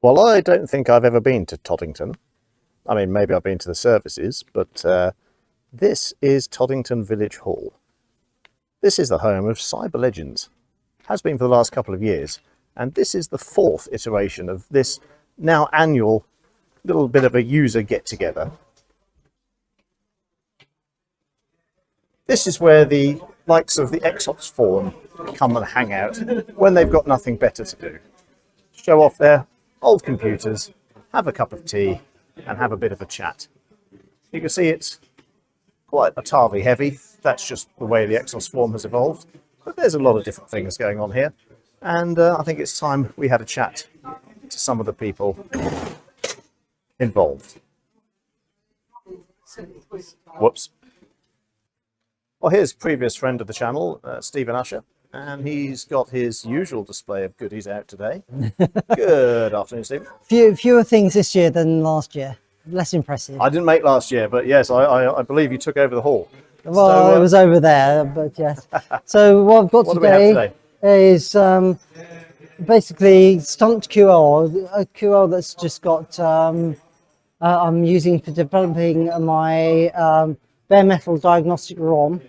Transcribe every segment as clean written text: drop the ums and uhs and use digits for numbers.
Well, I don't think I've ever been to Toddington. I mean, maybe I've been to the services, but this is Toddington Village Hall. This is the home of Cyberlegends. Has been for the last couple of years, and this is the fourth iteration of this now annual little bit of a user get-together. This is where the likes of the Exxos Forum come and hang out when they've got nothing better to do. Show off their old computers, have a cup of tea, and have a bit of a chat. You can see it's quite Atari heavy. That's just the way the Exxos Forum has evolved. But there's a lot of different things going on here. And I think it's time we had a chat to some of the people involved. Whoops. Well, here's previous friend of the channel, Stephen Usher, and he's got his usual display of goodies out today. Good afternoon, Stephen. Fewer things this year than last year. Less impressive. I didn't make last year, but yes, I believe you took over the hall. Well, So, it was over there, but yes. So what I've got what do we have today is basically stunt QL, a QL that's just got, I'm using for developing my bare metal diagnostic ROM,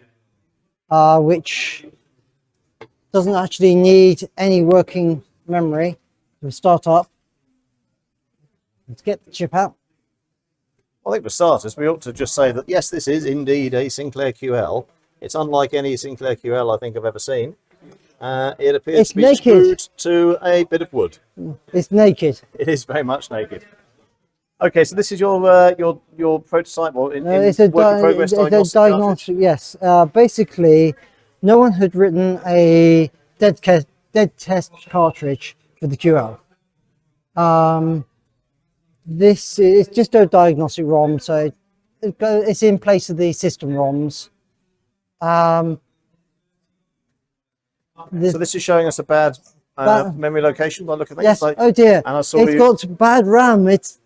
which doesn't actually need any working memory to start up. Let's get the chip out. I think for starters, we ought to just say that yes, this is indeed a Sinclair QL. It's unlike any Sinclair QL I think I've ever seen. It appears to be screwed to a bit of wood. It's naked. It is very much naked. Okay, so this is your prototype, or It's a work in progress diagnostic diagnostic. Yes, basically, no one had written a dead test cartridge for the QL. This is just a diagnostic ROM, so it's in place of the system ROMs. So this is showing us a bad memory location by the look of things. Yes. Like, oh dear. and I saw It's got bad RAM. It's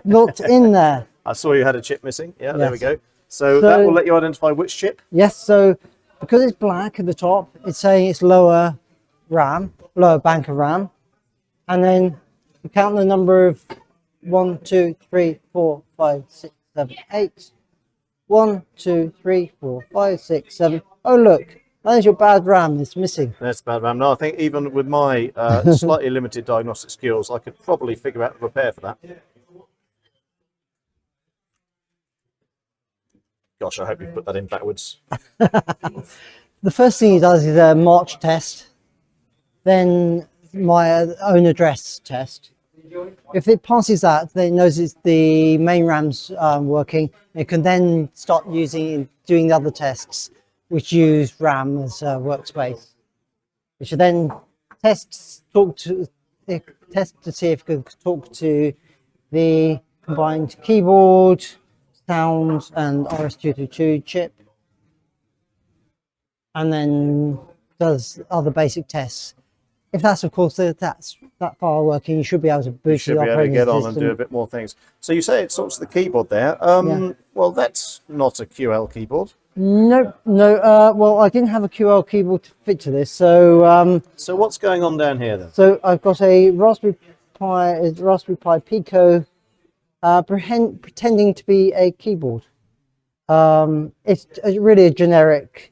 not in there. I saw you had a chip missing. Yeah, there we Yes. go. So that will let you identify which chip. Yes. So because it's black at the top, it's saying it's lower RAM, lower bank of RAM, and then you count the number of 1, 2, 3, 4, 5, 6, 7, 8. 1, 2, 3, 4, 5, 6, 7. Oh look, there's your bad RAM. It's missing. That's bad RAM. No, I think even with my slightly limited diagnostic skills, I could probably figure out the repair for that. Gosh, I hope you put that in backwards. The first thing he does is a March test, then my own address test. If it passes that, then it knows it's the main RAM's working. It can then start doing the other tests, which use RAM as a workspace. Which then test to see if it can talk to the combined keyboard, sound, and RS-222 chip, and then does other basic tests. If that's, of course, that far working, you should be able to boot You should be able to get on and do a bit more things. So you say it talks to the keyboard there. Yeah. Well, that's not a QL keyboard. No. Well, I didn't have a QL keyboard to fit to this, so. So what's going on down here then? So I've got a Raspberry Pi Pico, pretending to be a keyboard. It's really a generic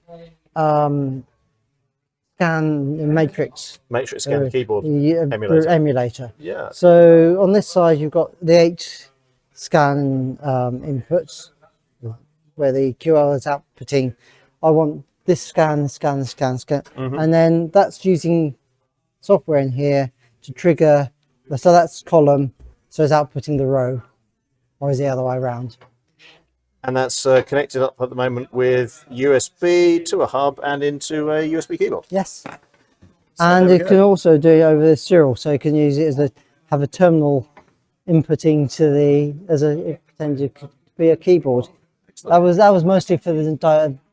matrix scan keyboard emulator. Yeah. So on this side you've got the 8 scan inputs where the QL is outputting. I want this scan, and then that's using software in here to trigger. So that's column, so it's outputting the row, or is the other way around? And that's connected up at the moment with USB to a hub and into a USB keyboard. Yes. So and it can also do it over the serial, so you can use it as have a terminal inputting to pretend to be a keyboard. Excellent. That was mostly for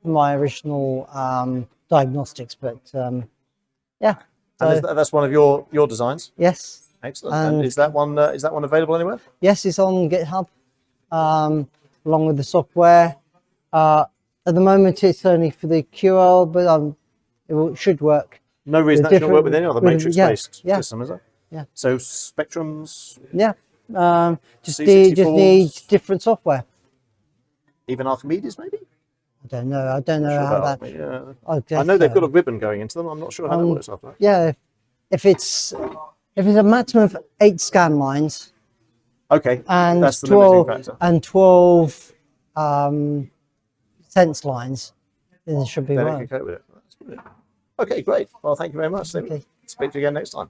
my original diagnostics, but yeah. And that's one of your designs. Yes. Excellent. And is that one available anywhere? Yes, it's on GitHub. Along with the software. At the moment it's only for the QL, but it should work. No reason that shouldn't work with any other matrix-based system, is there? Yeah. So Spectrums, Yeah. Just C64s. need different software. even Archimedes, maybe? I don't know. I don't know Sure how about that. Archimedes, yeah. I I guess know they've so. got a ribbon going into them. I'm not sure how that works after that. Yeah. If it's a maximum of 8 scan lines Okay, and that's the limiting 12 factor. and 12 sense lines, then it should be Then it right. can cope with it. That's brilliant. Okay, great. Well, thank you very much. Okay. Speak to you again next time.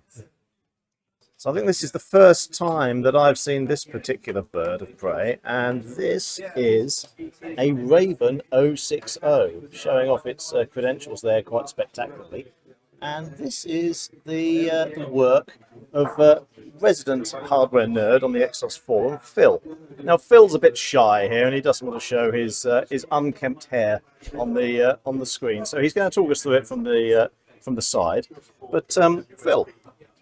So I think this is the first time that I've seen this particular bird of prey, and this is a Raven 060, showing off its credentials there quite spectacularly. And this is the work of resident hardware nerd on the Exxos Forum, Phil. Now Phil's a bit shy here, and he doesn't want to show his unkempt hair on the screen, so he's going to talk us through it from the side. But Phil,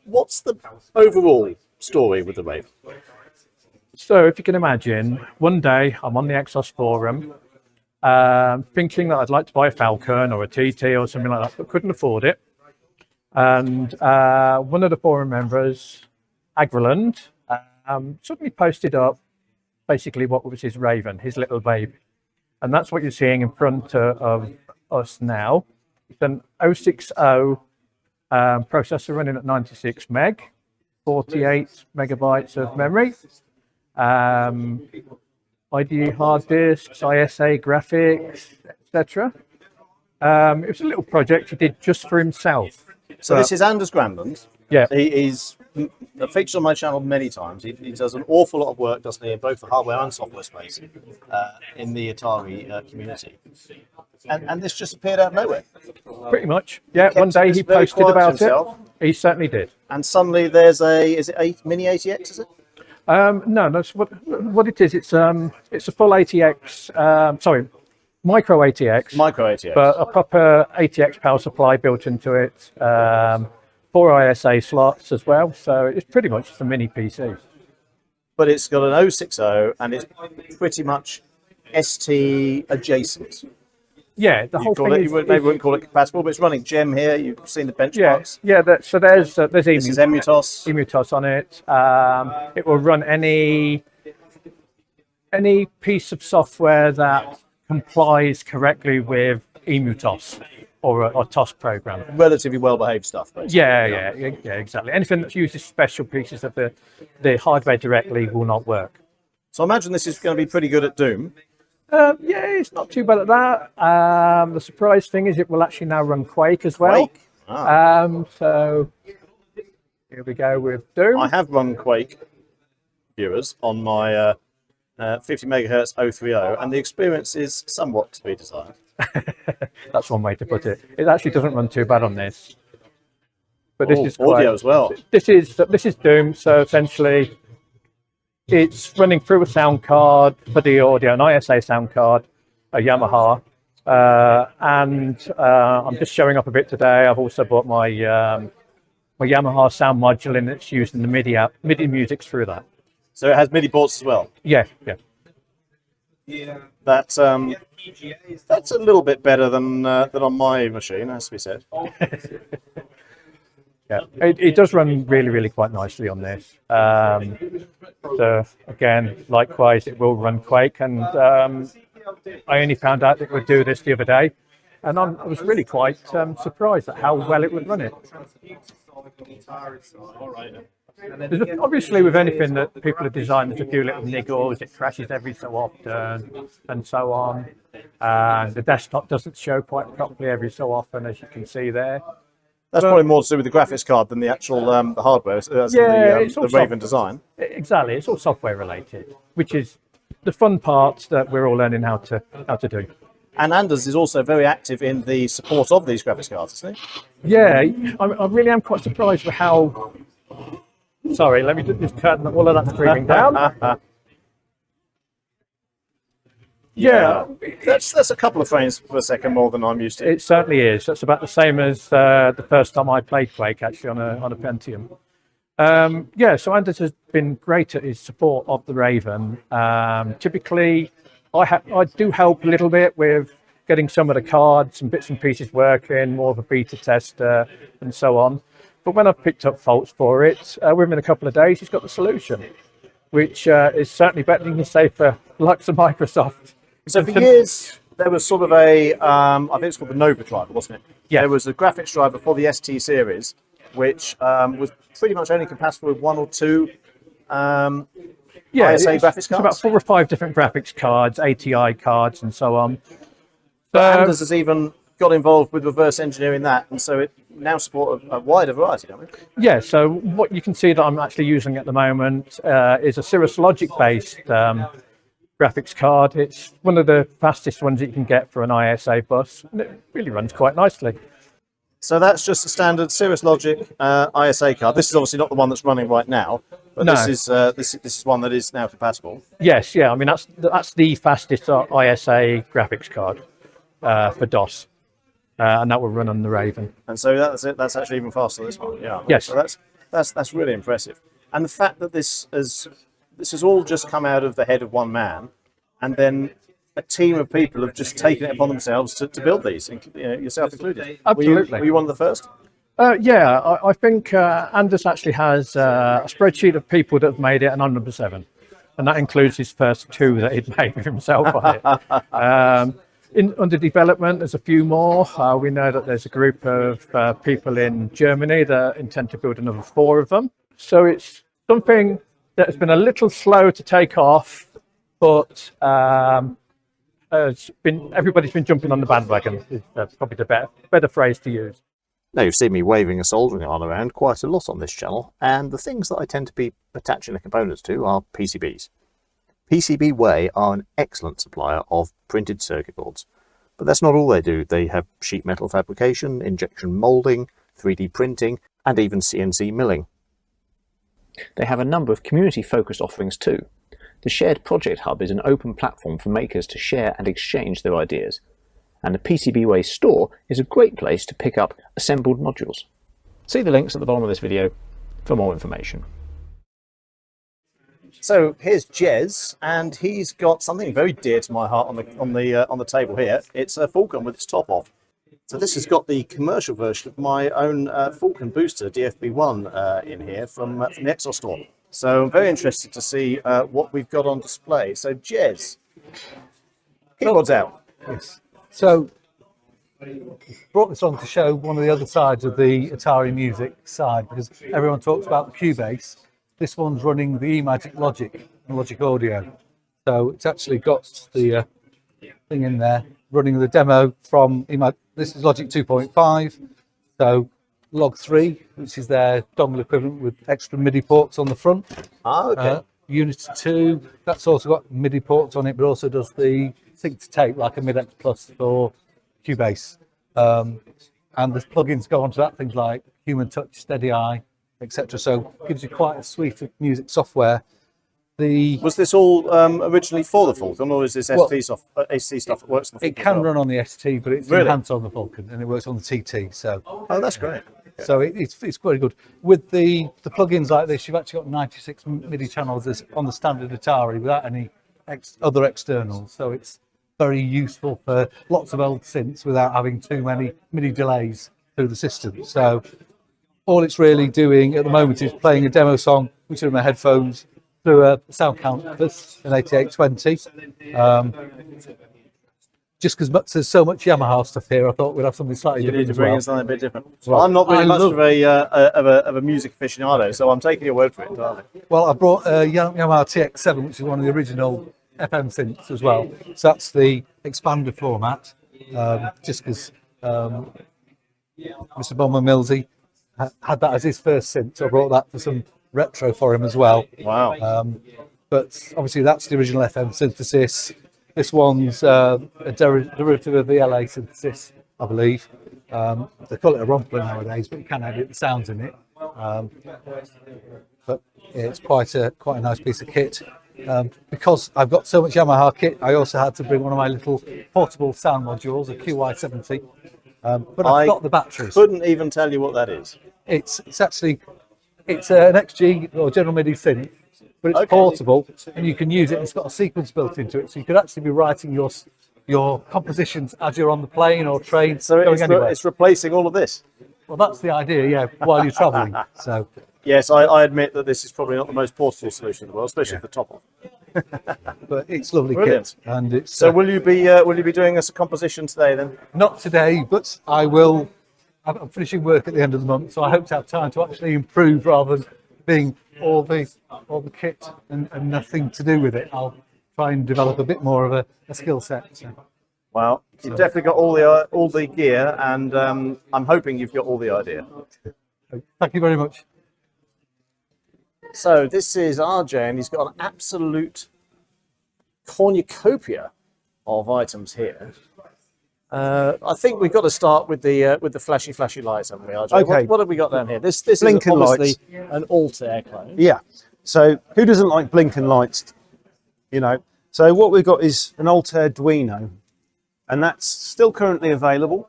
what's the overall story with the Raven? So if you can imagine, one day I'm on the Exxos Forum, thinking that I'd like to buy a Falcon or a TT or something like that, but couldn't afford it. And one of the forum members, Agriland, suddenly posted up basically what was his Raven, his little baby. And that's what you're seeing in front of us now. It's an 060 processor running at 96 meg, 48 megabytes of memory, IDE hard disks, ISA graphics, etc. It was a little project he did just for himself. So this is Anders Granlund. Yeah. He's featured on my channel many times. He does an awful lot of work, doesn't he, in both the hardware and software space in the Atari community. And this just appeared out of nowhere. Pretty much. Yeah, one day he very posted quiet to about himself. it. He certainly did. And suddenly there's is it a Mini ATX, is it? No, that's what it is. It's a full ATX, micro ATX. Micro ATX. But a proper ATX power supply built into it, 4 ISA slots as well. So it's pretty much just a mini PC. But it's got an 060 and it's pretty much ST adjacent. Yeah, the whole thing is, Maybe wouldn't call it compatible, but it's running Gem here. You've seen the benchmarks. yeah. So there's This is Emutos. Emutos on it. It will run any piece of software that complies correctly with Emutos or a TOS program. Relatively well-behaved stuff, basically. Yeah, exactly. Anything that uses special pieces of the hardware directly will not work. So I imagine this is going to be pretty good at Doom. Yeah, it's not too bad at that. The surprise thing is it will actually now run Quake as well. Quake? Ah. So here we go with Doom. I have run Quake, viewers, on my 50 megahertz 030, and the experience is somewhat to be desired. That's one way to put it. It actually doesn't run too bad on this. But this is audio as well. This is Doom. So essentially, it's running through a sound card for the audio, an ISA sound card, a Yamaha, and I'm just showing up a bit today. I've also bought my my Yamaha sound module, and it's using the MIDI music through that. So it has MIDI ports as well. Yeah. That's a little bit better than on my machine, has to be said. Yeah, it does run really quite nicely on this. So again, likewise, it will run Quake, and I only found out that it would do this the other day, and I was really quite surprised at how well it would run it. Obviously, with anything that people have designed, there's a few little niggles. It crashes every so often, and so on. And the desktop doesn't show quite properly every so often, as you can see there. That's probably more to do with the graphics card than the actual the hardware, the Raven design. Exactly, it's all software related, which is the fun part that we're all learning how to do. And Anders is also very active in the support of these graphics cards, isn't he? Yeah, I really am quite surprised with how. Sorry, let me just turn all of that screaming down. Yeah, that's a couple of frames per second more than I'm used to. It certainly is. That's about the same as the first time I played Quake, actually, on a Pentium. So Anders has been great at his support of the Raven. Typically, I do help a little bit with getting some of the cards and bits and pieces working, more of a beta tester and so on. But when I've picked up faults for it, within a couple of days, he's got the solution, which is certainly better than you say for the likes of Microsoft. So for years, there was sort of a, I think it's called the Nova driver, wasn't it? Yeah. There was a graphics driver for the ST series, which was pretty much only compatible with 1 or 2 ISA graphics cards. It's about 4 or 5 different graphics cards, ATI cards, and so on. But Anders has even got involved with reverse engineering that, and so it now supports a wider variety, don't we? Yeah, so what you can see that I'm actually using at the moment is a Cirrus Logic-based graphics card. It's one of the fastest ones that you can get for an ISA bus, and it really runs quite nicely. So that's just a standard Cirrus Logic ISA card. This is obviously not the one that's running right now, but No. this is one that is now compatible. Yes, yeah, I mean that's the fastest ISA graphics card for DOS, and that will run on the Raven. And so that's it. That's actually even faster than this one. Yeah. Yes. So that's really impressive. And the fact that this has all just come out of the head of one man, and then a team of people have just taken it upon themselves to build these, yourself included. Absolutely. Were you one of the first? Yeah, I think Anders actually has a spreadsheet of people that have made it, and I'm number 7. And that includes his first 2 that he'd made with himself on it. Under development, there's a few more. We know that there's a group of people in Germany that intend to build another 4 of them. So it's something that has been a little slow to take off, but everybody's been jumping on the bandwagon, is probably the better phrase to use. Now, you've seen me waving a soldering iron around quite a lot on this channel, and the things that I tend to be attaching the components to are PCBs. PCBWay are an excellent supplier of printed circuit boards, but that's not all they do. They have sheet metal fabrication, injection moulding, 3D printing, and even CNC milling. They have a number of community-focused offerings too. The Shared Project Hub is an open platform for makers to share and exchange their ideas, and the PCBWay store is a great place to pick up assembled modules. See the links at the bottom of this video for more information. So here's Jez, and he's got something very dear to my heart on the table here. It's a Falcon with its top off. So this has got the commercial version of my own Falcon booster DFB1 in here from the Exxos store. So I'm very interested to see what we've got on display. So Jez, keyboard's out. Yes. So brought this on to show one of the other sides of the Atari music side, because everyone talks about the Cubase. This one's running the eMagic Logic and Logic Audio. So it's actually got the thing in there running the demo from eMagic. This is Logic 2.5. So Log 3, which is their dongle equivalent with extra MIDI ports on the front. Ah, okay. Unity 2, that's also got MIDI ports on it, but also does the sync to tape like a Mid-X Plus for Cubase. And there's plugins go onto that, things like Human Touch, Steady Eye, etc. So it gives you quite a suite of music software. Was this all originally for the Falcon, or is this ST stuff that works on the Falcon? It can run on the ST, but it's Really? enhanced on the Falcon, and it works on the TT. So Oh, that's great. So it's very good. With the plugins like this, you've actually got 96 MIDI channels on the standard Atari without any other externals. So it's very useful for lots of old synths without having too many MIDI delays through the system. So all it's really doing at the moment is playing a demo song, which are in my headphones, through a sound canvas, an 8820. Just because there's so much Yamaha stuff here, I thought we'd have something slightly You different need to as bring well. in something a bit different. Well, Well, I'm not really I much love- of a music aficionado, so I'm taking your word for it entirely. Well, I brought a Yamaha TX7, which is one of the original FM synths as well. So that's the expander format, just because Mr. Bomber Millsy had that as his first synth, so I brought that for some retro for him as well. Wow. But obviously that's the original FM synthesis. This one's a derivative of the LA synthesis, I believe. They call it a Rompler nowadays, but you can edit the sounds in it. But yeah, it's quite a nice piece of kit. Because I've got so much Yamaha kit, I also had to bring one of my little portable sound modules, a QY70. But I've got the batteries. Couldn't even tell you what that is. It's an XG or General MIDI synth, but it's portable and you can use it. It's got a sequence built into it, so you could actually be writing your compositions as you're on the plane or train So going anywhere. it's replacing all of this. Well, that's the idea, yeah, while you're travelling. So, Yes, I admit that this is probably not the most portable solution in the world, especially at the top of. but it's lovely Brilliant. kit, and it's So will you be doing us a composition today then? not today, but I will. I'm finishing work at the end of the month, so I hope to have time to actually improve rather than being all the kit and nothing to do with it. I'll try and develop a bit more of a skill set. So. Well, you've definitely got all the gear, and I'm hoping you've got all the idea. Thank you very much. So this is RJ, and he's got an absolute cornucopia of items here. I think we've got to start with the flashy lights, haven't we, RJ? Okay. What have we got down here? This Blinking is obviously lights. an Altair clone. Yeah. So who doesn't like blinking lights? You know. So what we've got is an Altair Duino, and that's still currently available.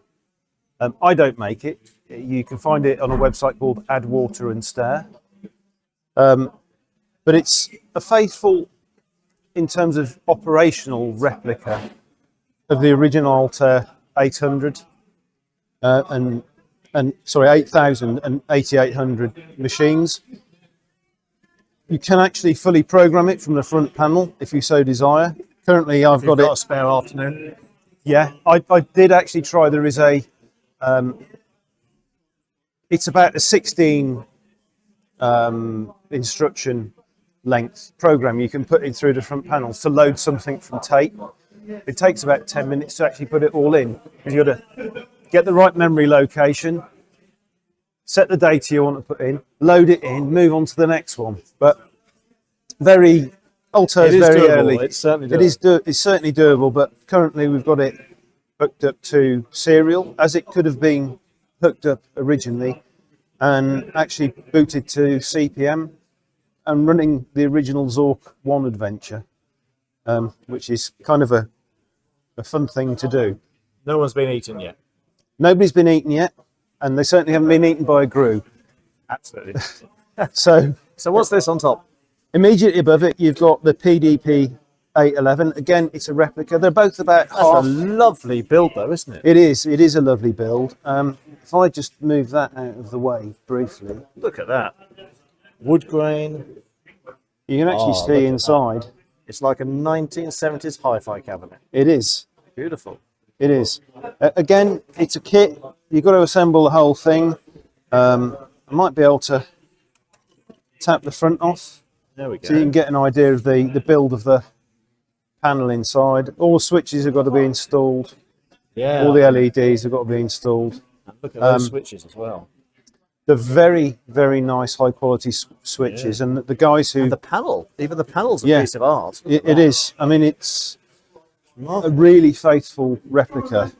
I don't make it. You can find it on a website called Add Water and Stare. But it's a faithful, in terms of operational replica of the original Altair 800 and 8000 and 8800 machines. You can actually fully program it from the front panel if you so desire. Currently, I've got a spare afternoon. Yeah, I did actually try. There is a, it's about a 16 instruction length program you can put in through the front panels to load something from tape. It takes about 10 minutes to actually put it all in. You've got to get the right memory location, set the data you want to put in, load it in, move on to the next one. But Altair is very doable. early. It's certainly doable. It's certainly doable, but currently we've got it hooked up to serial, as it could have been hooked up originally, and actually booted to CPM and running the original Zork 1 adventure, which is kind of a fun thing to do. No one's been eaten yet. Nobody's been eaten yet, and they certainly haven't been eaten by a grue. Absolutely. So what's this on top? immediately above it, you've got the PDP 811. Again, it's a replica. They're both about That's half. a lovely build, though, isn't it? It is a lovely build. If I just move that out of the way briefly, Look at that. Wood grain. you can actually look see at inside. It's like a 1970s hi-fi cabinet. It is. Beautiful. It is. Again, it's a kit. You've got to assemble the whole thing. I might be able to tap the front off There we go. so you can get an idea of the build of the panel inside. All the switches have got to be installed. Yeah. All the LEDs have got to be installed. Look at those switches as well. They're very, very nice, high quality switches. And the guys who... And the panel. Even the panel's a Yeah. piece of art. It is. I mean, it's a really faithful replica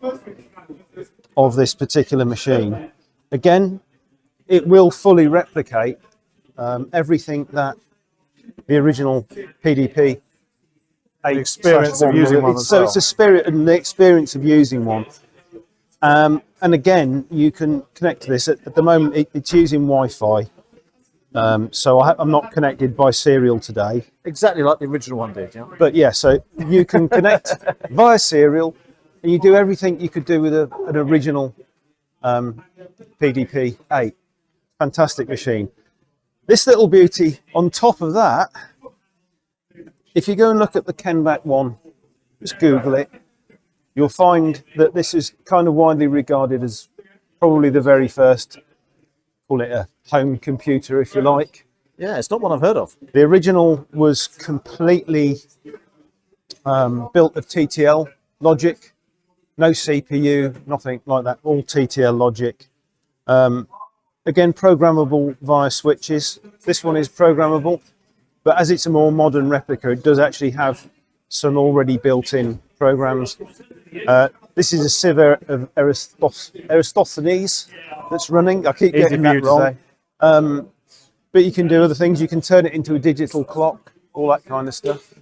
of this particular machine. Again, it will fully replicate everything that the original PDP experience of using one as So well. it's a spirit and the experience of using one. And again, you can connect to this. At the moment, it's using Wi-Fi. So I'm not connected by serial today. Exactly like the original one did, yeah? But yeah, so you can connect via serial, and you do everything you could do with an original PDP 8. Fantastic machine. This little beauty on top of that, if you go and look at the Kenback one, just Google it, you'll find that this is kind of widely regarded as probably the very first, call it a home computer if you like. Yeah, it's not one I've heard of. The original was completely built of TTL logic, no CPU, nothing like that, all TTL logic. Again, programmable via switches. This one is programmable, but as it's a more modern replica, it does actually have some already built-in programs. This is a sieve of Eratosthenes that's running. I keep Easy getting for you that to wrong. say. But you can do other things. You can turn it into a digital clock, all that kind of stuff.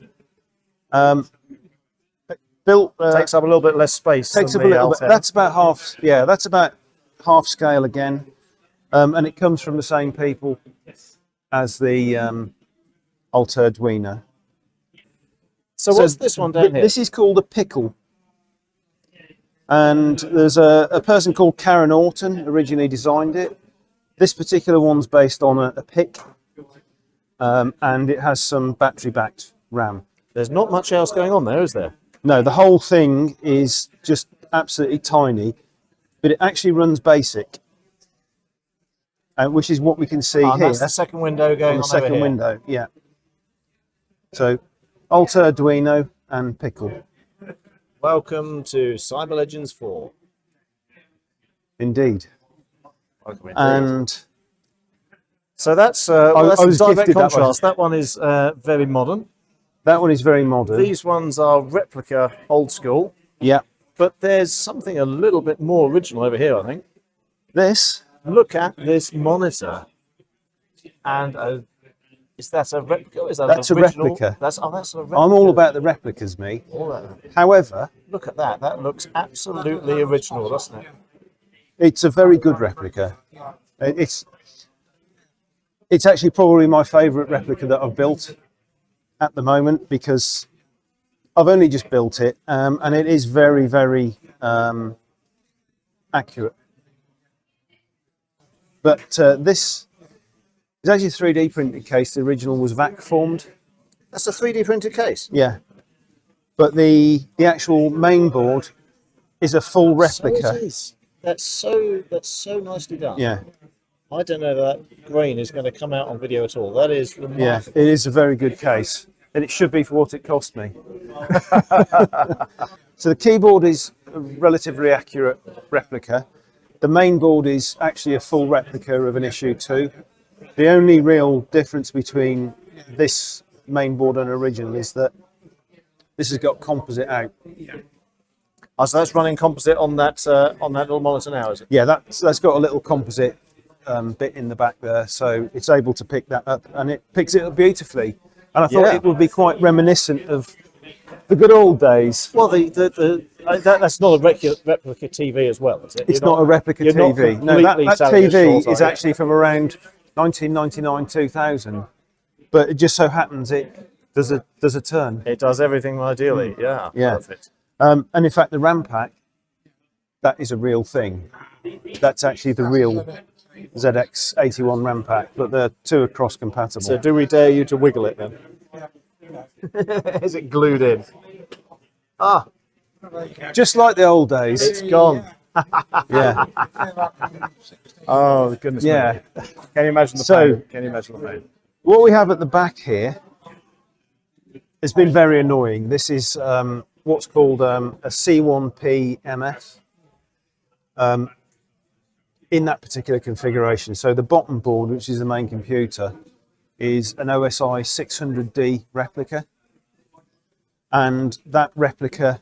Built Takes up a little bit less space. takes than up a the little bit. Altair. That's about half. Yeah, that's about half scale again, and it comes from the same people as the Altair Duino. So what's this one down here? This is called a pickle. And there's a person called Karen Orton originally designed it. This particular one's based on a PIC, and it has some battery-backed RAM. There's not much else going on there, is there? No, the whole thing is just absolutely tiny, but it actually runs BASIC, which is what we can see here. That's the second window going on the on over second here. window, yeah. So, Alta, Arduino, and Pickle. Welcome to Cyberlegends 4. Indeed. Welcome indeed. And so that's, I that's was a direct gifted that one. contrast. That one is very modern. that one is very modern. These ones are replica old school, Yeah. but there's something a little bit more original over here, I think. This, Look at this monitor. And is that a replica? Is that That's an a original? replica. That's a replica. I'm all about the replicas, me. All that. However, Look at that. That looks absolutely original, doesn't it? it's a very good replica. It's actually probably my favourite replica that I've built at the moment, because I've only just built it, and it is very, very accurate. But this is actually a 3D printed case. The original was vac formed. That's a 3D printed case. Yeah. But the actual main board is a full So replica. it is. That's so nicely done. Yeah. I don't know that grain is going to come out on video at all. That is remarkable. Yeah, it is a very good case, and it should be for what it cost me. So the keyboard is a relatively accurate replica. The main board is actually a full replica of an issue 2. The only real difference between this main board and original is that this has got composite out. Oh, so that's running composite on that little monitor now, is it? Yeah, that's got a little composite bit in the back there, so it's able to pick that up, and it picks it up beautifully. And I thought Yeah. it would be quite reminiscent of the good old days. Well, that's not a replica TV as well, is it? It's not a replica you're not TV. No, that completely selling it TV short, is are you? actually from around 1999, 2000. But it just so happens it does a turn. It does everything ideally. Yeah. Yeah. Perfect. And in fact, the RAM pack, that is a real thing. That's actually the real ZX81 RAM pack, but they're 2 are cross compatible. So do we dare you to wiggle it then? Is it glued in? Ah, Just like the old days. it's gone. Yeah. Oh goodness Yeah. me! Can you imagine the So- pain? Can you imagine the pain? What we have at the back here has been very annoying. This is what's called a C1P MF in that particular configuration. So the bottom board, which is the main computer, is an OSI 600D replica. And that replica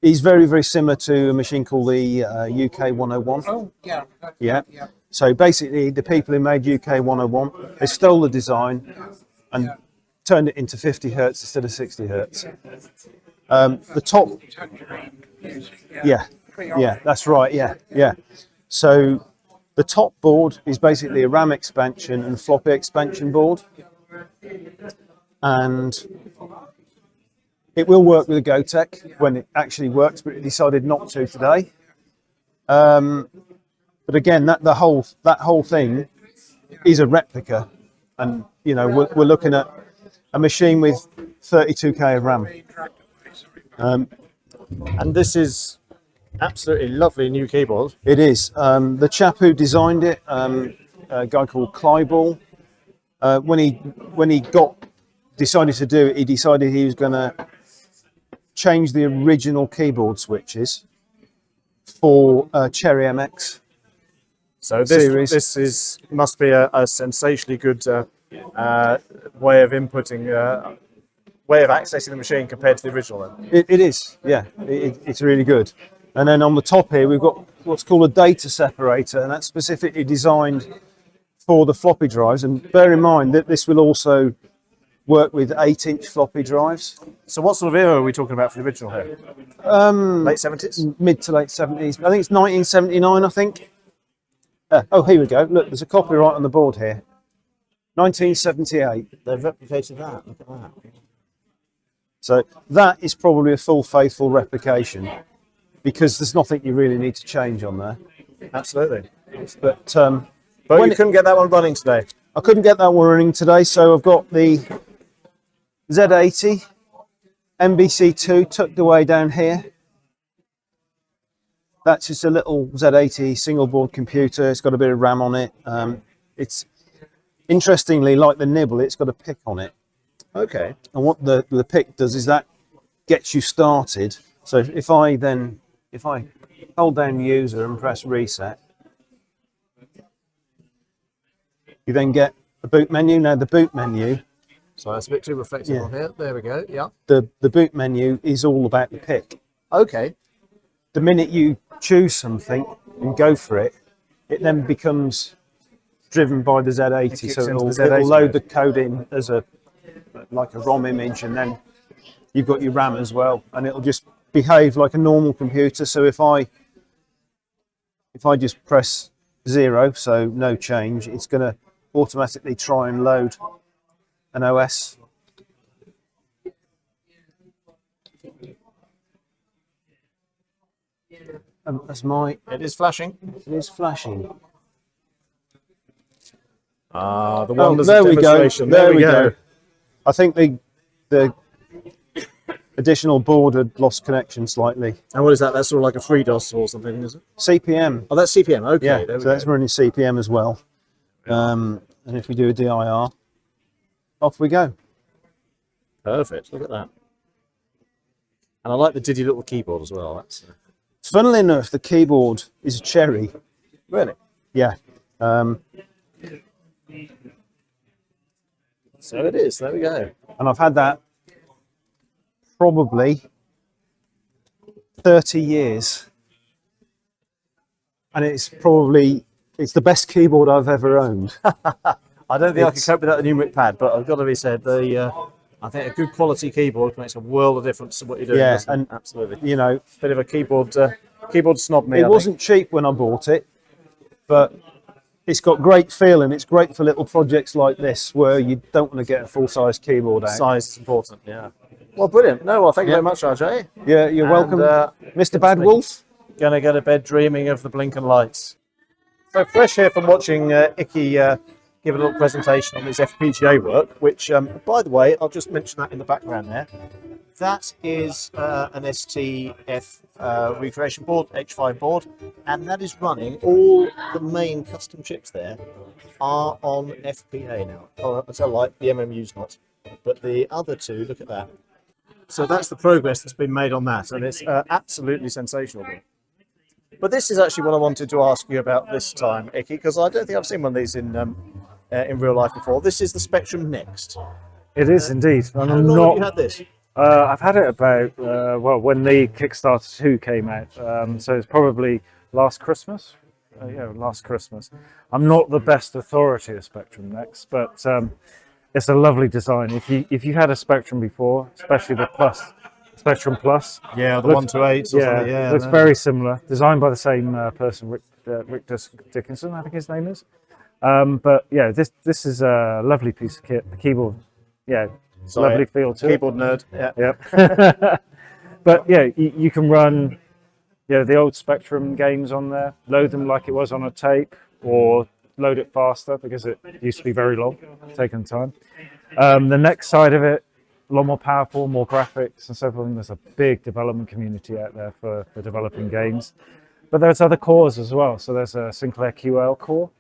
is very, very similar to a machine called the UK 101. Oh, yeah. Yeah. So basically, the people who made UK 101, they stole the design and turned it into 50 hertz instead of 60 hertz. The top, yeah, that's right. Yeah. So the top board is basically a RAM expansion and floppy expansion board, and it will work with a Gotek when it actually works, but it decided not to today. But again, that whole thing is a replica, and you know we're looking at a machine with 32K of RAM. And this is absolutely lovely new keyboard. It is. The chap who designed it, a guy called Clyball, when he decided to do it, he decided he was going to change the original keyboard switches for Cherry MX. So Series. this must be a sensationally good way of inputting, way of accessing the machine compared to the original. Then. It is, yeah. It's really good. And then on the top here, we've got what's called a data separator, and that's specifically designed for the floppy drives. And bear in mind that this will also work with 8-inch floppy drives. So what sort of era are we talking about for the original here? Late 70s? Mid to late 70s. I think it's 1979, I think. Oh, here we go. Look, there's a copyright on the board here. 1978. They've replicated that. Look at that. So that is probably a full faithful replication, because there's nothing you really need to change on there. Absolutely. But But when you couldn't get that one running today. I couldn't get that one running today, so I've got the Z80 MBC2 tucked away down here. That's just a little Z80 single board computer. It's got a bit of RAM on it. It's interestingly, like the Nibble, it's got a pick on it. Okay. And what the pick does is that gets you started. So if I hold down user and press reset, you then get a boot menu. Now the boot menu, So that's a bit too reflective on here. There we go. Yeah. the boot menu is all about the pick. Okay. The minute you choose something and go for it, it then becomes driven by the Z80. So it'll load the code in as like a ROM image, and then you've got your RAM as well, and it'll just behave like a normal computer. So if I just press 0, so no change, it's going to automatically try and load an OS. It is flashing. It is flashing. Ah, the Oh, wonders there of we go. demonstration. There we go. I think the additional board had lost connection slightly. And what is that? That's sort of like a FreeDOS or something, is it? CPM. Oh, that's CPM. Okay. Yeah, There we so that's go. running CPM as well. And if we do a DIR, off we go. Perfect. Look at that. And I like the diddy little keyboard as well. That's Funnily enough, the keyboard is a cherry. really. Yeah. So it is. There we go. And I've had that probably 30 years. And it's the best keyboard I've ever owned. I don't think I could cope with that numeric pad, but I've got to be said, I think a good quality keyboard makes a world of difference to what you're doing. Yeah, doesn't it? and Absolutely. you know, Bit of a keyboard snob me. it wasn't cheap when I bought it, but it's got great feel, and it's great for little projects like this where you don't want to get a full-size keyboard out. Size is important. Yeah. Well, brilliant. No, well, thank you very much, RJ. Yeah, you're welcome, Mr. Bad me. Wolf. Gonna go to bed dreaming of the blinking lights. So fresh here from watching Icky give a little presentation on his FPGA work, which, by the way, I'll just mention that in the background there. That is an STF recreation board, H5 board, and that is running. All the main custom chips there are on FPA now. Oh, so like the MMU's not, but the other two, look at that. So that's the progress that's been made on that, and it's absolutely sensational. But this is actually what I wanted to ask you about this time, Icky, because I don't think I've seen one of these in real life before. This is the Spectrum Next. It is indeed. And How I'm long not. have you had this? I've had it about when the Kickstarter 2 came out, so it's probably last Christmas. Last Christmas. I'm not the best authority of Spectrum Next, but it's a lovely design. If you had a Spectrum before, especially the Plus, Spectrum Plus, Yeah, the looks- 128s or something. yeah, Yeah, looks no. very similar. Designed by the same person, Rick Dickinson, I think his name is. But yeah, this is a lovely piece of kit. The keyboard, yeah, Sorry, lovely feel to it. Keyboard nerd. Yeah. Yep. But yeah, you can run the old Spectrum games on there, load them like it was on a tape, or load it faster because it used to be very long, taking time. The next side of it, a lot more powerful, more graphics and so forth. There's a big development community out there for developing games. But there's other cores as well. So there's a Sinclair QL core.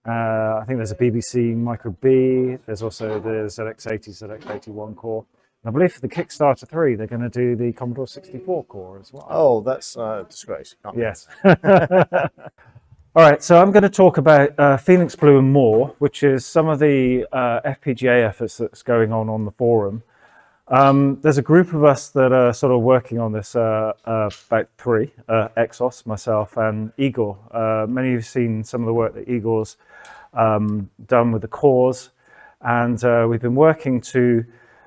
I think there's a BBC Micro B. There's also the ZX80, ZX81 core. And I believe for the Kickstarter 3, they're going to do the Commodore 64 core as well. Oh, that's a disgrace. Can't- Yes. All right, so I'm going to talk about Phoenix Blue and more, which is some of the FPGA efforts that's going on the forum. There's a group of us that are sort of working on this, about three, Exxos, myself, and Igor. Many of you have seen some of the work that Igor's done with the cores, and we've been working to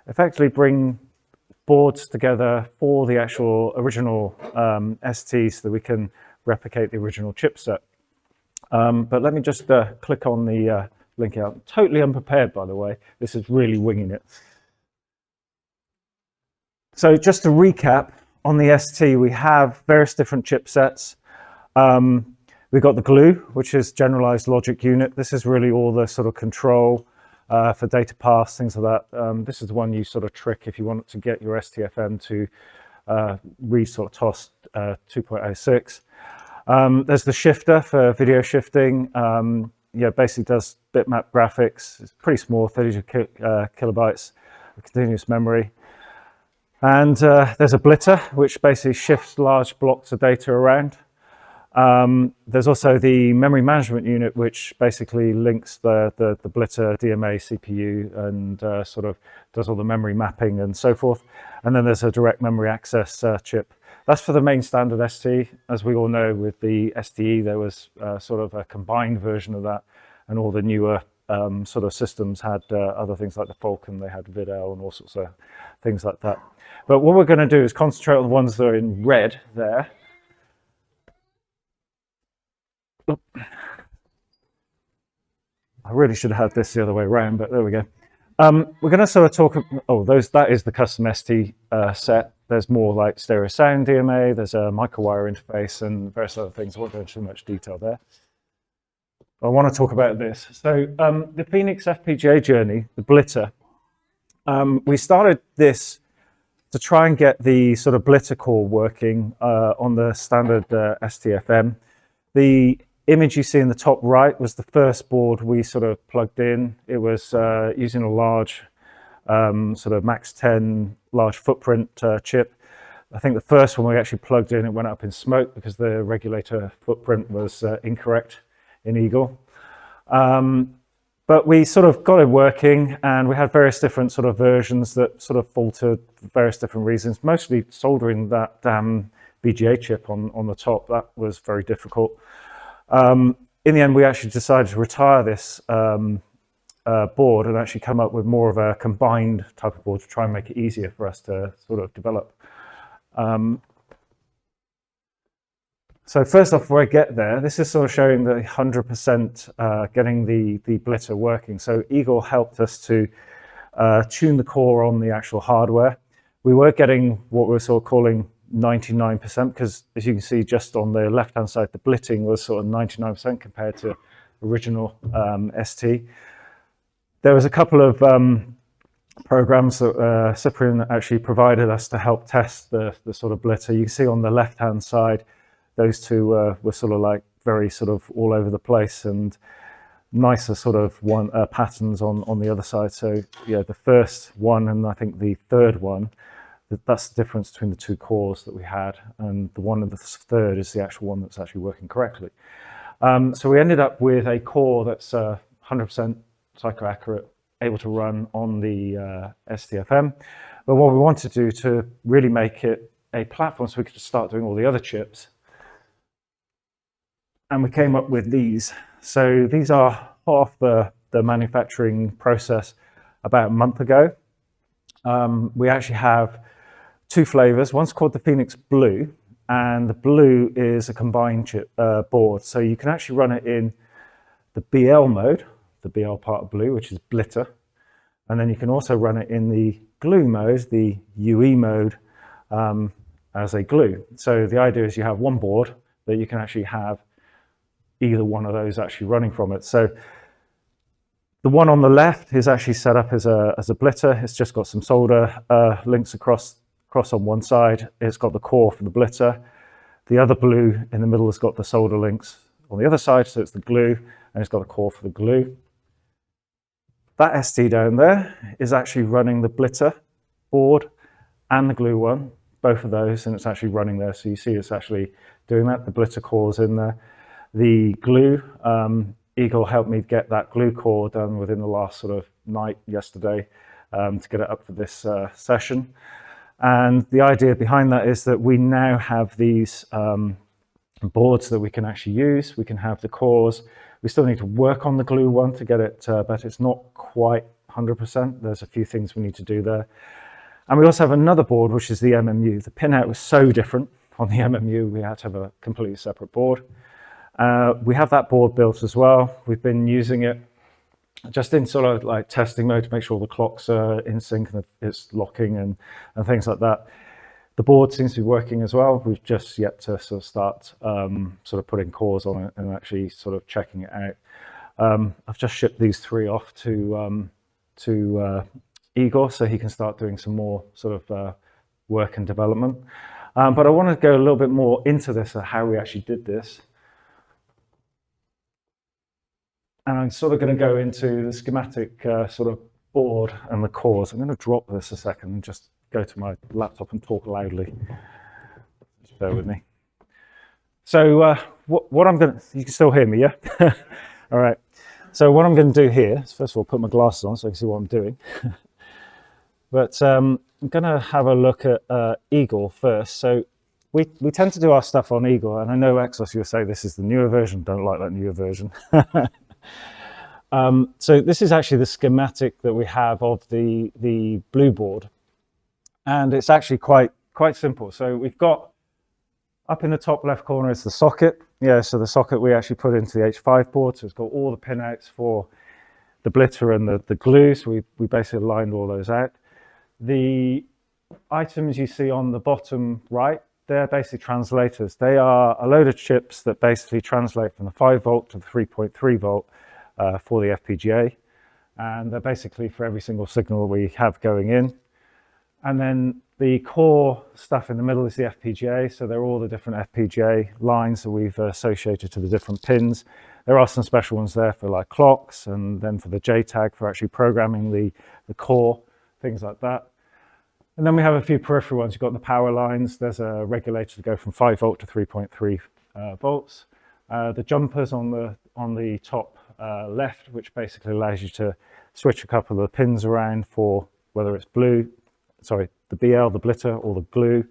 effectively bring boards together for the actual original ST so that we can replicate the original chipset. But let me just click on the link out. I'm totally unprepared, by the way. This is really winging it. So just to recap, on the ST, we have various different chipsets. We've got the glue, which is generalized logic unit. This is really all the sort of control for data pass, things like that. This is the one you sort of trick if you want to get your STFM to read sort of TOS 2.06. There's the shifter for video shifting. Yeah, basically does bitmap graphics. It's pretty small, 32 kilobytes of continuous memory. And there's a blitter, which basically shifts large blocks of data around. There's also the memory management unit, which basically links the blitter, DMA, CPU, and sort of does all the memory mapping and so forth. And then there's a direct memory access chip. That's for the main standard ST. As we all know, with the STE, there was sort of a combined version of that, and all the newer sort of systems had other things like the Falcon, they had Videl and all sorts of things like that. But what we're going to do is concentrate on the ones that are in red there. I really should have had this the other way around, but there we go. We're going to sort of talk, that is the custom ST set. There's more like stereo sound DMA, there's a microwire interface and various other things. I won't go into too much detail there. I want to talk about this. So the Phoenix FPGA journey, the blitter, we started this to try and get the sort of blitter core working on the standard STFM. The image you see in the top right was the first board we sort of plugged in. It was using a large sort of Max 10 large footprint chip. I think the first one we actually plugged in, it went up in smoke because the regulator footprint was incorrect in Eagle. But we sort of got it working, and we had various different sort of versions that sort of faltered for various different reasons, mostly soldering that BGA chip on the top. That was very difficult. In the end, we actually decided to retire this board and actually come up with more of a combined type of board to try and make it easier for us to sort of develop. So first off, before I get there, this is sort of showing the 100% getting the blitter working. So Eagle helped us to tune the core on the actual hardware. We were getting what we're sort of calling 99%, because as you can see just on the left hand side, the blitting was sort of 99% compared to original ST. There was a couple of programs that Cyprian actually provided us to help test the sort of blitter. You can see on the left hand side, those two were sort of like very sort of all over the place, and nicer sort of patterns on the other side. So yeah, the first one and I think the third one, that's the difference between the two cores that we had, and the one in the third is the actual one that's actually working correctly. So we ended up with a core that's 100% psycho-accurate, able to run on the STFM. But what we wanted to do to really make it a platform so we could just start doing all the other chips, and we came up with these. So these are half the manufacturing process about a month ago. We actually have two flavors. One's called the Phoenix Blue, and the blue is a combined chip board. So you can actually run it in the BL mode, the BL part of blue, which is blitter. And then you can also run it in the glue mode, the UE mode, as a glue. So the idea is you have one board that you can actually have either one of those actually running from it. So the one on the left is actually set up as a blitter. It's just got some solder links across on one side. It's got the core for the blitter. The other blue in the middle has got the solder links on the other side, so it's the glue, and it's got a core for the glue. That ST down there is actually running the blitter board and the glue one, both of those, and it's actually running there. So you see it's actually doing that. The blitter core's in there. The glue, Eagle helped me get that glue core done within the last sort of night yesterday to get it up for this session. And the idea behind that is that we now have these boards that we can actually use. We can have the cores. We still need to work on the glue one to get it better. It's not quite 100%. There's a few things we need to do there. And we also have another board, which is the MMU. The pinout was so different on the MMU, we had to have a completely separate board. We have that board built as well. We've been using it just in sort of like testing mode to make sure the clocks are in sync and it's locking and things like that. The board seems to be working as well. We've just yet to sort of start sort of putting cores on it and actually sort of checking it out. I've just shipped these 3 off to Igor so he can start doing some more sort of work and development. But I want to go a little bit more into this, how we actually did this. And I'm sort of going to go into the schematic sort of board and the cores. I'm going to drop this a second and just go to my laptop and talk loudly. Just bear with me. So what I'm going to, you can still hear me, yeah? All right. So what I'm going to do here is first of all put my glasses on so I can see what I'm doing. But I'm going to have a look at Eagle first. So we tend to do our stuff on Eagle, and I know Exxos, you'll say this is the newer version. Don't like that newer version. So this is actually the schematic that we have of the blue board, and it's actually quite simple. So we've got up in the top left corner is the socket. Yeah, so the socket we actually put into the H5 board. So it's got all the pinouts for the blitter and the glue. So we basically lined all those out. The items you see on the bottom right, they're basically translators. They are a load of chips that basically translate from the 5 volt to the 3.3 volt for the FPGA. And they're basically for every single signal we have going in. And then the core stuff in the middle is the FPGA. So they're all the different FPGA lines that we've associated to the different pins. There are some special ones there for like clocks, and then for the JTAG for actually programming the core, things like that. And then we have a few peripheral ones. You've got the power lines. There's a regulator to go from 5 volt to 3.3 volts. The jumpers on the top left, which basically allows you to switch a couple of the pins around for whether it's the BL, the blitter, or the glue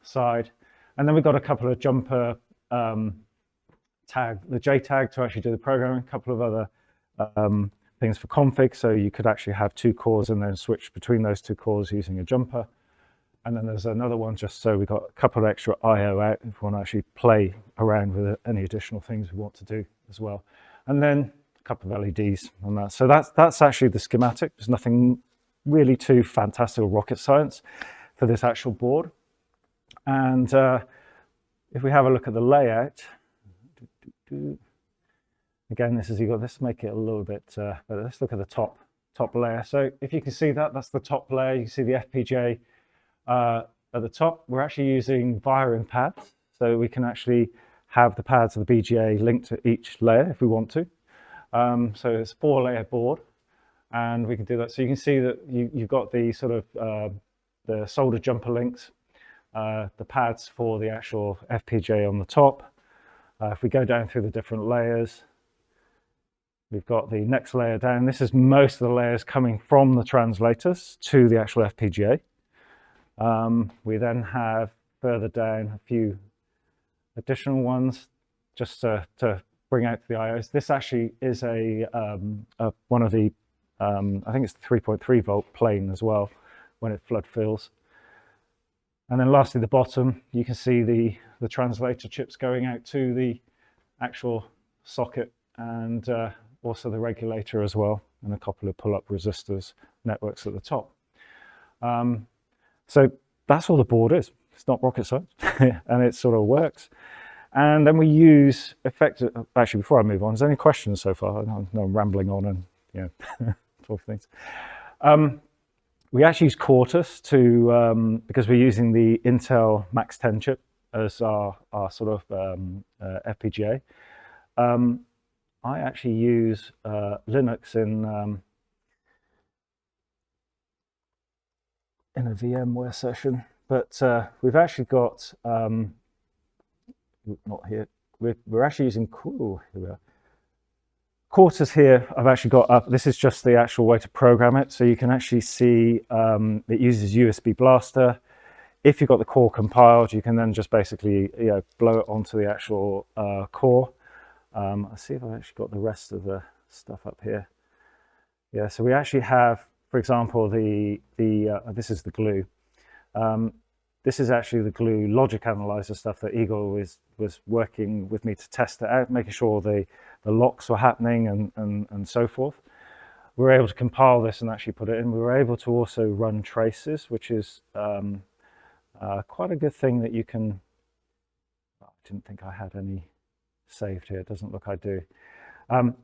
side. And then we've got a couple of jumper the JTAG to actually do the programming, a couple of other things for config, so you could actually have 2 cores and then switch between those 2 cores using a jumper. And then there's another one just so we've got a couple of extra I/O out if we want to actually play around with any additional things we want to do as well. And then a couple of LEDs on that. So that's actually the schematic. There's nothing really too fantastic or rocket science for this actual board. And if we have a look at the layout, again, this is let's make it a little bit better. Let's look at the top layer. So if you can see that's the top layer. You can see the FPGA at the top. We're actually using wiring pads, so we can actually have the pads of the BGA linked to each layer if we want to. So it's a 4-layer board, and we can do that. So you can see that you've got the sort of the solder jumper links, the pads for the actual FPGA on the top. If we go down through the different layers, we've got the next layer down. This is most of the layers coming from the translators to the actual FPGA. We then have further down a few additional ones just to bring out the IOs. This actually is one of the, I think it's the 3.3 volt plane as well when it flood fills. And then lastly, the bottom, you can see the translator chips going out to the actual socket, and also the regulator as well, and a couple of pull-up resistors networks at the top. So that's all the board is. It's not rocket science, and it sort of works. And then we use actually, before I move on, is there any questions so far? I know I'm rambling on and talking things. We actually use Quartus because we're using the Intel Max 10 chip as our sort of FPGA. I actually use Linux in a VMware session, but we've actually got not here. We're actually using here we are. Quartus here. I've actually got up. This is just the actual way to program it, so you can actually see it uses USB Blaster. If you've got the core compiled, you can then just basically blow it onto the actual core. Let's see if I've actually got the rest of the stuff up here. Yeah, so we actually have, for example, this is the glue. This is actually the glue logic analyzer stuff that Igor was working with me to test it out, making sure the locks were happening and so forth. we were able to compile this and actually put it in. We were able to also run traces, which is quite a good thing that you can. I didn't think I had any saved here. It doesn't look I do. Let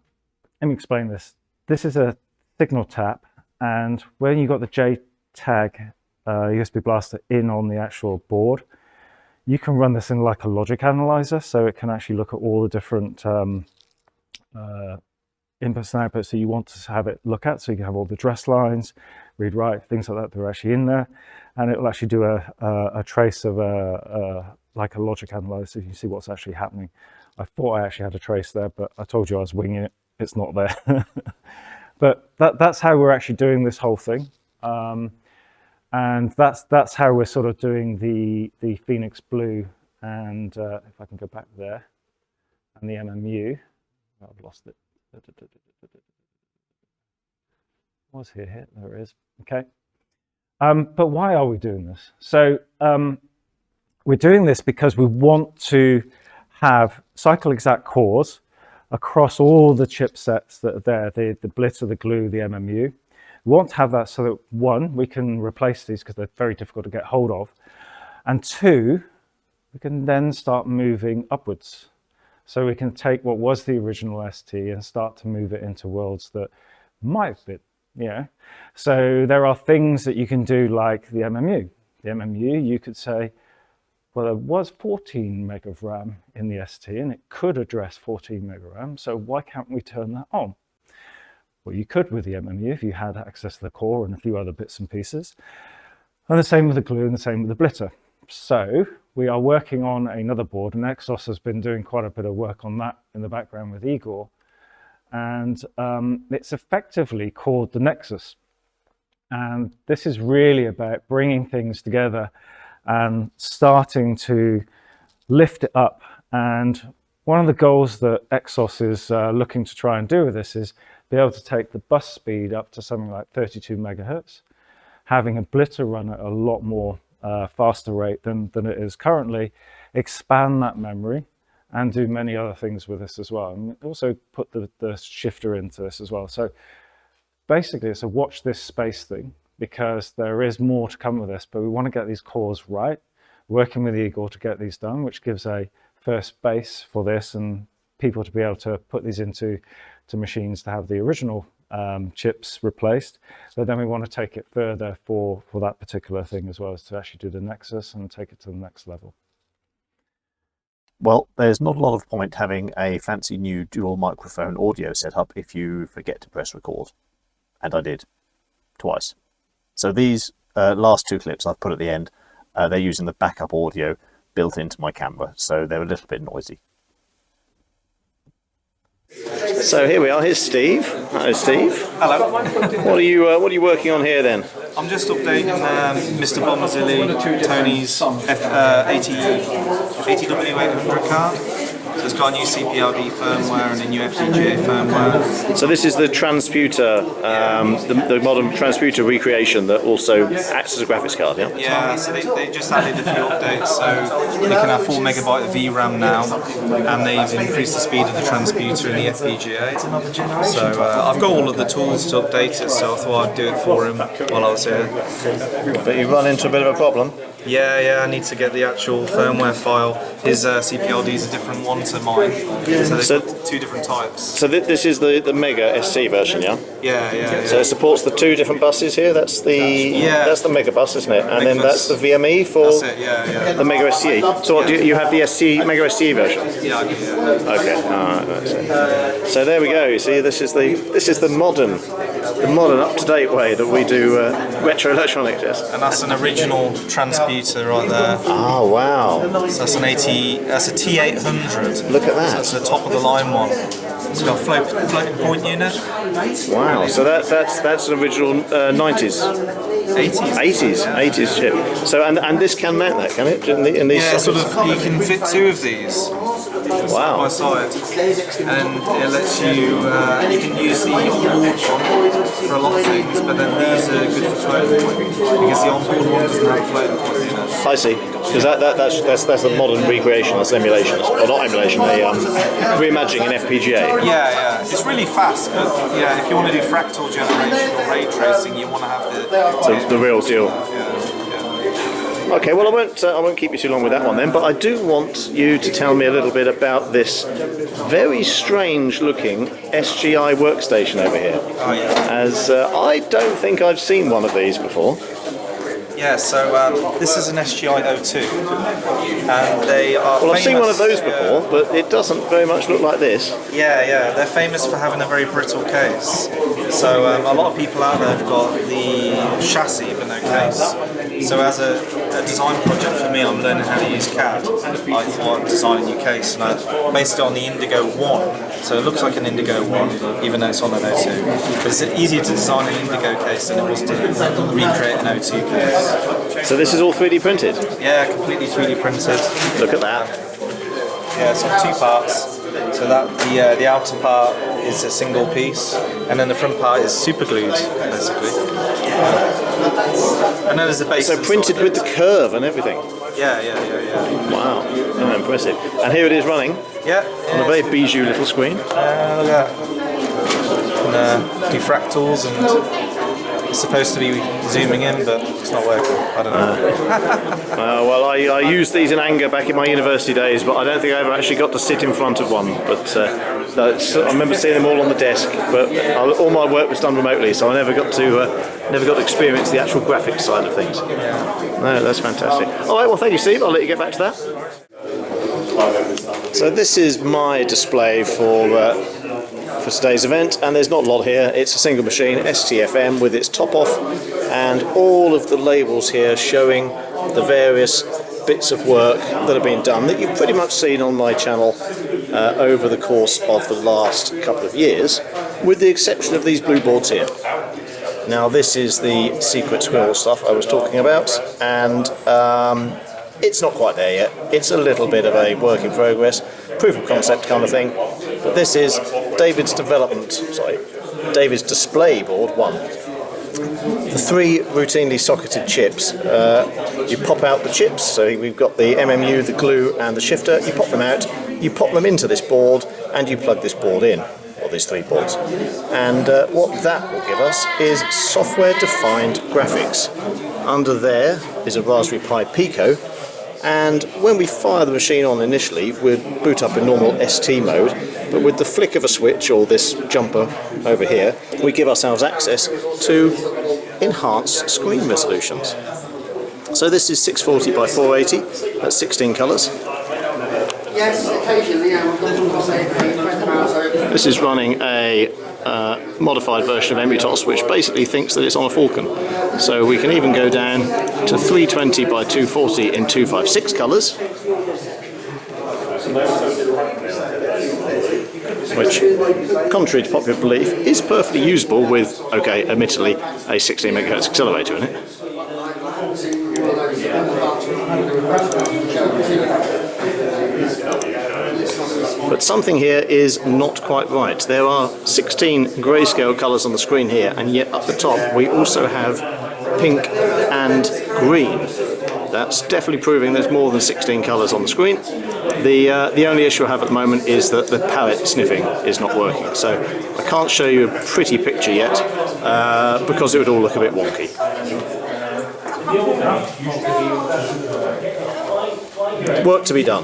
me explain this. This is a signal tap, and when you got the JTAG USB blaster in on the actual board, you can run this in like a logic analyzer, so it can actually look at all the different inputs and outputs that you want to have it look at. So you can have all the address lines, read, write, things like that that are actually in there, and it will actually do a trace of like a logic analyzer, so you can see what's actually happening. I thought I actually had a trace there, but I told you I was winging it. It's not there. But that's how we're actually doing this whole thing. And that's how we're sort of doing the Phoenix Blue, and if I can go back there, and the MMU. I've lost it. Was here, there it is. Okay. But why are we doing this? So we're doing this because we want to have cycle exact cores across all the chipsets that are there, the Blitter, the Glue, the MMU. We want to have that so that, one, we can replace these because they're very difficult to get hold of, and two, we can then start moving upwards. So we can take what was the original ST and start to move it into worlds that might fit, So there are things that you can do like the MMU. The MMU, you could say, well, there was 14 meg of RAM in the ST and it could address 14 meg of RAM, so why can't we turn that on? Well, you could with the MMU if you had access to the core and a few other bits and pieces. And the same with the Glue and the same with the Blitter. So we are working on another board, and Exxos has been doing quite a bit of work on that in the background with Igor. And it's effectively called the Nexus. And this is really about bringing things together and starting to lift it up. And one of the goals that Exxos is looking to try and do with this is be able to take the bus speed up to something like 32 megahertz, having a Blitter run at a lot more faster rate than it is currently, expand that memory, and do many other things with this as well. And also put the shifter into this as well. So basically it's a watch this space thing, because there is more to come with this, but we want to get these cores right, working with Igor to get these done, which gives a first base for this and people to be able to put these into machines to have the original chips replaced. But then we want to take it further for that particular thing as well, as to actually do the Nexus and take it to the next level. Well, there's not a lot of point having a fancy new dual microphone audio setup if you forget to press record. And I did, twice. So these last two clips I've put at the end, they're using the backup audio built into my camera, so they're a little bit noisy. So here we are. Here's Steve. Hello, Steve. Hello. What are you working on here then? I'm just updating Mr. Bombazilli, Tony's 80W800 card. So it's got a new CPLD firmware and a new FPGA firmware. So this is the transputer, the modern transputer recreation that also acts as a graphics card, yeah? Yeah, so they just added a few updates, so you can have 4 megabyte of VRAM now, and they've increased the speed of the transputer and the FPGA. So I've got all of the tools to update it, so I thought I'd do it for him while I was here. But you run into a bit of a problem. Yeah, I need to get the actual firmware file. His CPLD is a different one to mine, so they've got two different types. So this is the Mega SC version, yeah? Yeah. So it supports the two different buses here. That's the Mega bus, isn't it? And then that's the VME for the Mega SCE. So what, do you have the Mega SCE version? Yeah, I do. Yeah. Okay. All right. So there we go. You see, this is the modern, up-to-date way that we do retro electronics. Yes. And that's an original transputer right there. Oh wow. So that's that's a T800. Look at that. So that's the top of the line one. It's got a floating point unit. Wow. So that's an original 90s. 80s chip. So and this can mount that, can it? In these Yeah, sockets? sort of. You can fit two of these. side by side, and it lets you you can use the onboard one for a lot of things, but then these are good for floating point because the onboard one doesn't have a floating point in it. I see. Because that's the modern recreation, that's emulation, or not emulation, reimagining in FPGA. Yeah, it's really fast, but yeah, if you want to do fractal generation or ray tracing, you want to have the real deal. Okay, well I won't keep you too long with that one then, but I do want you to tell me a little bit about this very strange looking SGI workstation over here. Oh yeah. As I don't think I've seen one of these before. Yeah, so this is an SGI 02, and they are Well, I've famous, seen one of those before, but it doesn't very much look like this. Yeah, they're famous for having a very brittle case. So a lot of people out there have got the chassis but no case. So as a design project for me, I'm learning how to use CAD. I thought I'd design a new case, and I based it on the Indigo 1. So it looks like an Indigo 1, even though it's on an 02. But it's easier to design an Indigo case than it was to recreate an 02 case. So this is all 3D printed? Yeah, completely 3D printed. Look at that. Yeah, it's on 2 parts. So that the outer part is a single piece, and then the front part is super glued, basically. And then there's the base. So printed with the curve and everything? Yeah. Wow, oh, impressive. And here it is running on a very bijou little screen. Look at that. And do fractals, and it's supposed to be zooming in, but it's not working. I don't know. Well, I used these in anger back in my university days, but I don't think I ever actually got to sit in front of one. But I remember seeing them all on the desk, but all my work was done remotely, so I never got to experience the actual graphics side of things. No, that's fantastic. All right, well, thank you, Steve. I'll let you get back to that. So this is my display for today's event, and there's not a lot here. It's a single machine, STFM, with its top off, and all of the labels here showing the various bits of work that have been done that you've pretty much seen on my channel over the course of the last couple of years, with the exception of these blue boards here. Now this is the secret squirrel stuff I was talking about, and it's not quite there yet. It's a little bit of a work in progress, proof of concept kind of thing. But this is David's display board 1. The 3 routinely socketed chips. You pop out the chips, so we've got the MMU, the glue and the shifter. You pop them out, you pop them into this board, and you plug this board in, or these 3 boards. And what that will give us is software-defined graphics. Under there is a Raspberry Pi Pico, and when we fire the machine on initially, we'll boot up in normal ST mode, but with the flick of a switch, or this jumper over here, we give ourselves access to enhanced screen resolutions. So this is 640 by 480, that's 16 colours. Yes, occasionally, This is running a modified version of Emutos, which basically thinks that it's on a Falcon. So we can even go down to 320 by 240 in 256 colours, which, contrary to popular belief, is perfectly usable with, okay, admittedly, a 16 MHz accelerator in it. But something here is not quite right. There are 16 grayscale colours on the screen here, and yet up the top we also have pink and green. That's definitely proving there's more than 16 colours on the screen. The only issue I have at the moment is that the palette sniffing is not working. So I can't show you a pretty picture yet because it would all look a bit wonky. Work to be done.